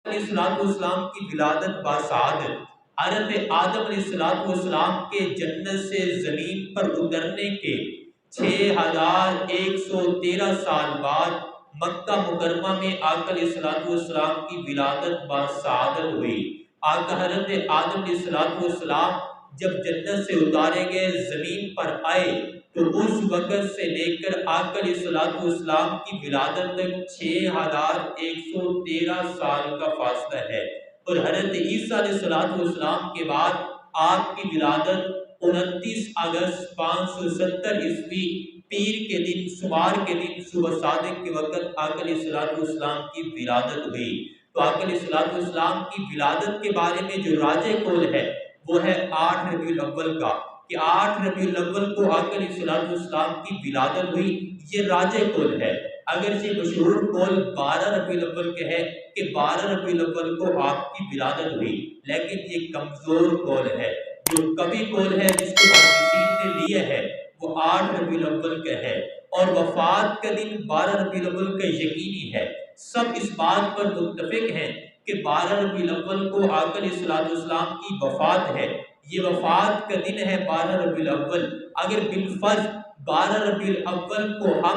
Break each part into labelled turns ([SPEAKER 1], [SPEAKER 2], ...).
[SPEAKER 1] अलैहिस्सलाम की विलादत बासआदत, हज़रत आदम अलैहिस्सलाम के जन्नत से ज़मीन पर उतरने के 6113 साल बाद मक्का मुकरमा में आका अलैहिस्सलाम की विलादत बासआदत हुई। आका हज़रत आदम अलैहिस्सलाम जब जन्नत से उतारे गए ज़मीन पर आए तो उस वक़्त से लेकर आका अलैहिस्सलाम की विलादत तक 6113 साल का फासला है। और हज़रत ईसा अलैहिस्सलाम के बाद आपकी विलादत 29 अगस्त 570 ईस्वी पीर के दिन, सुमार के दिन सुबह सादिक के वक़्त आका अलैहिस्सलाम की विलादत हुई। तो आका अलैहिस्सलाम की विलादत के बारे में जो राजे कौल है वो है 8 रबीउल अव्वल का, कि 8 रबीउल अव्वल को आका अलैहिस्सलाम की विलादत हुई, ये राजे कौल है। अगर से मशहूर कौल 12 रबीउल अव्वल के है कि 12 रबीउल अव्वल को आपकी विलादत हुई, लेकिन ये कमजोर कौल है। जो कवि कौल है जिसको मुहद्दिसीन ने लिए है वो 8 रबीउल अव्वल के है, और वफात का दिन 12 रबीउल अव्वल का यकीनी है। सब इस बात पर मुत्तफिक हैं कि 12 रबीउल अव्वल को आका अलैहिस्सलाम की वफात है। ये वफात का दिन है 12 रबीउल अव्वल। अगर बिलफर्ज 12 रबीउल अव्वल को हम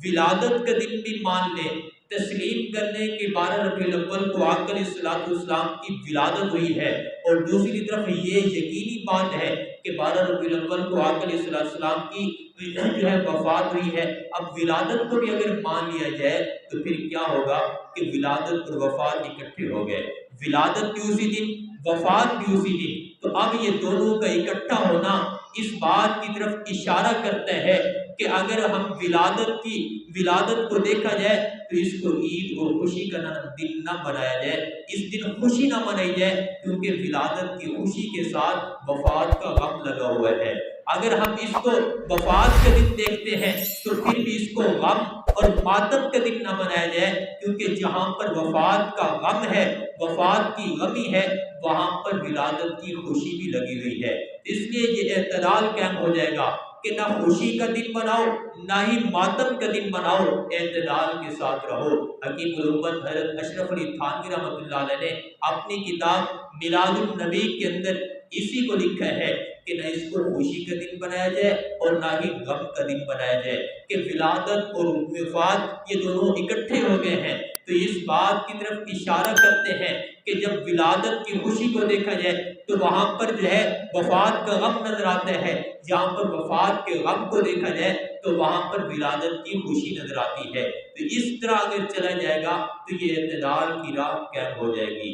[SPEAKER 1] विलादत का दिन भी मान लें, तस्लीम कर लें कि 12 रबीउल अव्वल को आका अलैहिस्सलाम की विलादत हुई है, और दूसरी तरफ ये यकीनी बात है कि 12 रबीउल अव्वल को आका अलैहिस्सलाम की जो है वफात हुई है। अब विलादत को भी अगर मान लिया जाए तो फिर क्या होगा कि विलादत और वफात इकट्ठे हो गए, विलादत भी उसी दिन, वफात भी उसी दिन। तो अब ये दोनों का इकट्ठा होना इस बात की तरफ इशारा करता है कि अगर हम विलादत को देखा जाए तो इसको ईद और खुशी का दिन न बनाया जाए, इस दिन खुशी ना मनाई जाए, क्योंकि विलादत की खुशी के साथ वफात का गम लगा हुआ है। अगर हम इसको वफात का दिन देखते हैं तो फिर भी इसको गम और मातम का दिन न मनाया जाए, क्योंकि जहाँ पर वफात का गम है, वफात की गमी है, वहाँ पर विलादत की खुशी भी लगी हुई है। इसलिए ये एतदाल कायम हो जाएगा कि ना खुशी का दिन बनाओ ना ही मातम का दिन बनाओ, एतदाल के साथ रहो। हकीम उम्मत हज़रत अशरफ अली थानवी रहमतुल्लाह अलैह ने अपनी किताब मिलादुन नबी के अंदर इसी को लिखा है कि न इसको खुशी का दिन बनाया जाए और ना ही गम का दिन बनाया जाए, कि विलादत और वफात ये दोनों इकट्ठे हो गए हैं। तो इस बात की तरफ इशारा करते हैं कि जब विलादत की खुशी को देखा जाए तो वहाँ पर जो है वफात का गम नजर आता है, जहाँ पर वफात के गम को देखा जाए तो वहाँ पर विलादत की खुशी नजर आती है। तो इस तरह अगर चला जाएगा तो ये इत्तेदाल की राह कायम हो जाएगी।